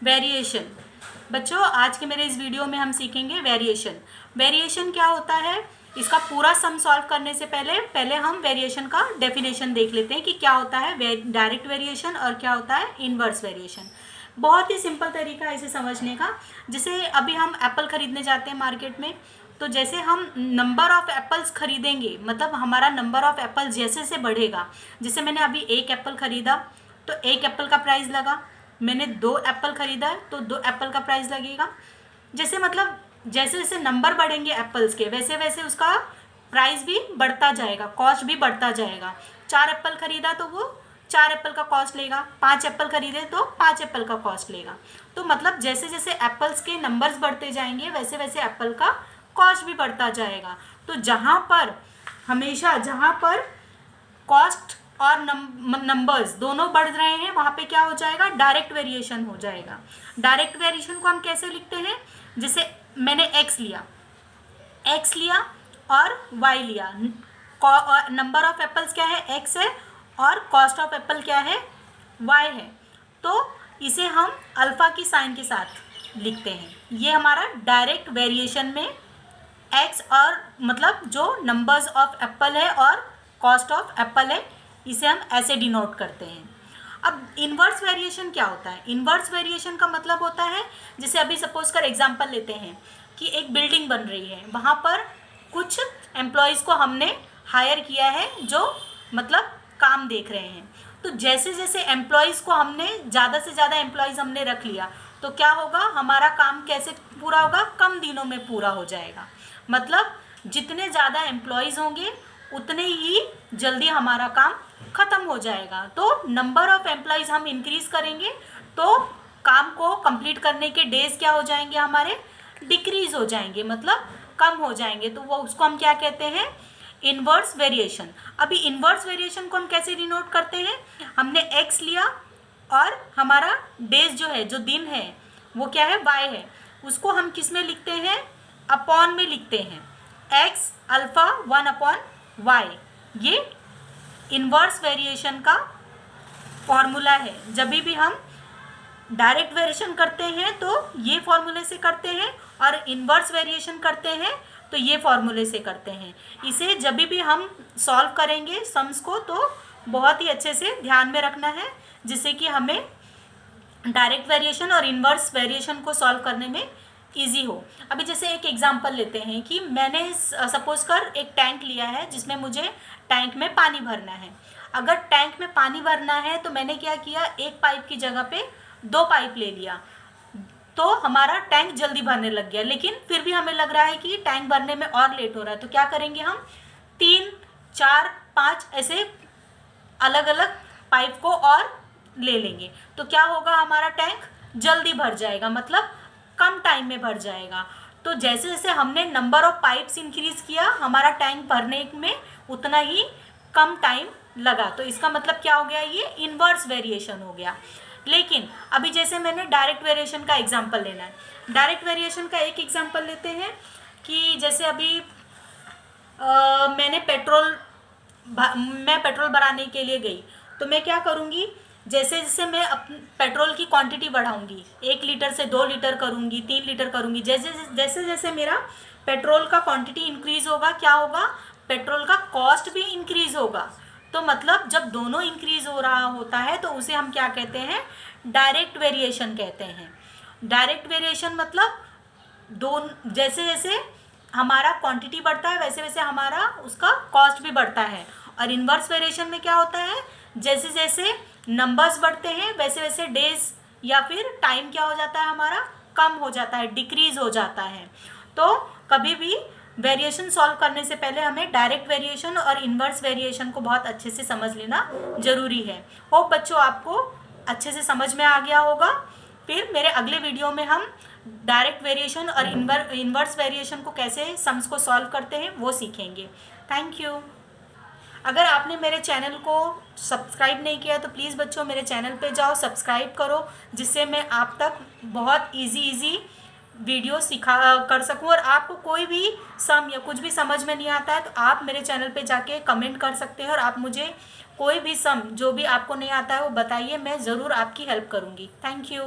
Variation. बच्चों आज के मेरे इस वीडियो में हम सीखेंगे वेरिएशन। वेरिएशन क्या होता है, इसका पूरा सम सॉल्व करने से पहले हम वेरिएशन का डेफिनेशन देख लेते हैं कि क्या होता है डायरेक्ट वेरिएशन और क्या होता है इन्वर्स वेरिएशन। बहुत ही सिंपल तरीका है इसे समझने का। जैसे अभी हम एप्पल खरीदने जाते हैं मार्केट में, तो जैसे हम नंबर ऑफ़ एप्पल्स खरीदेंगे, मतलब हमारा नंबर ऑफ़ एप्पल जैसे से बढ़ेगा। जैसे मैंने अभी एक एप्पल ख़रीदा तो एक एप्पल का प्राइस लगा, मैंने 2 एप्पल ख़रीदा है तो 2 एप्पल का प्राइस लगेगा। जैसे मतलब जैसे जैसे नंबर बढ़ेंगे एप्पल्स के, वैसे वैसे उसका प्राइस भी बढ़ता जाएगा, कॉस्ट भी बढ़ता जाएगा। 4 एप्पल ख़रीदा तो वो 4 एप्पल का कॉस्ट लेगा, 5 एप्पल खरीदे तो 5 एप्पल का कॉस्ट लेगा। तो मतलब जैसे जैसे एप्पल्स के नंबर्स बढ़ते जाएंगे वैसे वैसे एप्पल का कॉस्ट भी बढ़ता जाएगा। तो जहाँ पर कॉस्ट और नंबर्स दोनों बढ़ रहे हैं वहाँ पे क्या हो जाएगा, डायरेक्ट वेरिएशन हो जाएगा। डायरेक्ट वेरिएशन को हम कैसे लिखते हैं, जैसे मैंने x लिया और y लिया, नंबर ऑफ एप्पल्स क्या है, x है, और कॉस्ट ऑफ एप्पल क्या है, y है। तो इसे हम अल्फ़ा की साइन के साथ लिखते हैं। ये हमारा डायरेक्ट वेरिएशन में x और मतलब जो नंबर्स ऑफ एप्पल है और कॉस्ट ऑफ एप्पल है, इसे हम ऐसे डिनोट करते हैं। अब इन्वर्स वेरिएशन क्या होता है, इन्वर्स वेरिएशन का मतलब होता है, जैसे अभी सपोज कर एग्जांपल लेते हैं कि एक बिल्डिंग बन रही है, वहाँ पर कुछ एम्प्लॉयज़ को हमने हायर किया है जो मतलब काम देख रहे हैं। तो जैसे जैसे एम्प्लॉयज़ को हमने ज़्यादा से ज़्यादा एम्प्लॉयज़ हमने रख लिया तो क्या होगा, हमारा काम कैसे पूरा होगा, कम दिनों में पूरा हो जाएगा। मतलब जितने ज़्यादा एम्प्लॉयज़ होंगे उतने ही जल्दी हमारा काम ख़त्म हो जाएगा। तो नंबर ऑफ़ एम्प्लॉयज़ हम इंक्रीज़ करेंगे तो काम को कंप्लीट करने के डेज़ क्या हो जाएंगे, हमारे डिक्रीज़ हो जाएंगे, मतलब कम हो जाएंगे। तो वो उसको हम क्या कहते हैं, इन्वर्स वेरिएशन। अभी इन्वर्स वेरिएशन को हम कैसे डिनोट करते हैं, हमने x लिया और हमारा डेज जो है, जो दिन है, वो क्या है, y है, उसको हम किस में लिखते हैं, अपॉन में लिखते हैं, x अल्फ़ा 1/y। ये इन्वर्स वेरिएशन का फॉर्मूला है। जब भी हम डायरेक्ट वेरिएशन करते हैं तो ये फॉर्मूले से करते हैं, और इन्वर्स वेरिएशन करते हैं तो ये फॉर्मूले से करते हैं। इसे जब भी हम सॉल्व करेंगे सम्स को तो बहुत ही अच्छे से ध्यान में रखना है, जिससे कि हमें डायरेक्ट वेरिएशन और इन्वर्स वेरिएशन को सॉल्व करने में ईजी हो। अभी जैसे एक एग्जांपल लेते हैं कि मैंने सपोज कर एक टैंक लिया है जिसमें मुझे टैंक में पानी भरना है। अगर टैंक में पानी भरना है तो मैंने क्या किया, एक पाइप की जगह पे 2 पाइप ले लिया, तो हमारा टैंक जल्दी भरने लग गया। लेकिन फिर भी हमें लग रहा है कि टैंक भरने में और लेट हो रहा है, तो क्या करेंगे, हम 3, 4, 5 ऐसे अलग अलग पाइप को और ले लेंगे। तो क्या होगा, हमारा टैंक जल्दी भर जाएगा, मतलब कम टाइम में भर जाएगा। तो जैसे जैसे हमने नंबर ऑफ पाइप्स इंक्रीज़ किया, हमारा टैंक भरने में उतना ही कम टाइम लगा। तो इसका मतलब क्या हो गया, ये इन्वर्स वेरिएशन हो गया। लेकिन अभी जैसे मैंने डायरेक्ट वेरिएशन का एग्जांपल लेना है, डायरेक्ट वेरिएशन का एक एग्जांपल लेते हैं कि जैसे अभी मैं पेट्रोल भराने के लिए गई, तो मैं क्या करूँगी, जैसे जैसे मैं पेट्रोल की क्वांटिटी बढ़ाऊंगी, 1 लीटर से 2 लीटर करूँगी, 3 लीटर करूँगी, जैसे जैसे मेरा पेट्रोल का क्वांटिटी इंक्रीज़ होगा, क्या होगा, पेट्रोल का कॉस्ट भी इंक्रीज़ होगा। तो मतलब जब दोनों इंक्रीज़ हो रहा होता है तो उसे हम क्या कहते हैं, डायरेक्ट वेरिएशन कहते हैं। डायरेक्ट वेरिएशन मतलब जैसे जैसे हमारा क्वांटिटी बढ़ता है वैसे वैसे हमारा उसका कॉस्ट भी बढ़ता है। और इन्वर्स वेरिएशन में क्या होता है, जैसे जैसे नंबर्स बढ़ते हैं वैसे वैसे डेज या फिर टाइम क्या हो जाता है, हमारा कम हो जाता है, डिक्रीज़ हो जाता है। तो कभी भी वेरिएशन सॉल्व करने से पहले हमें डायरेक्ट वेरिएशन और इन्वर्स वेरिएशन को बहुत अच्छे से समझ लेना ज़रूरी है। होप बच्चों आपको अच्छे से समझ में आ गया होगा। फिर मेरे अगले वीडियो में हम डायरेक्ट वेरिएशन और इन्वर्स वेरिएशन को कैसे सम्स को सॉल्व करते हैं वो सीखेंगे। Thank you. अगर आपने मेरे चैनल को सब्सक्राइब नहीं किया तो प्लीज़ बच्चों मेरे चैनल पे जाओ, सब्सक्राइब करो, जिससे मैं आप तक बहुत इजी वीडियो कर सकूं। और आपको कोई भी सम या कुछ भी समझ में नहीं आता है तो आप मेरे चैनल पे जाके कमेंट कर सकते हैं, और आप मुझे कोई भी सम जो भी आपको नहीं आता है वो बताइए, मैं ज़रूर आपकी हेल्प करूँगी। Thank you.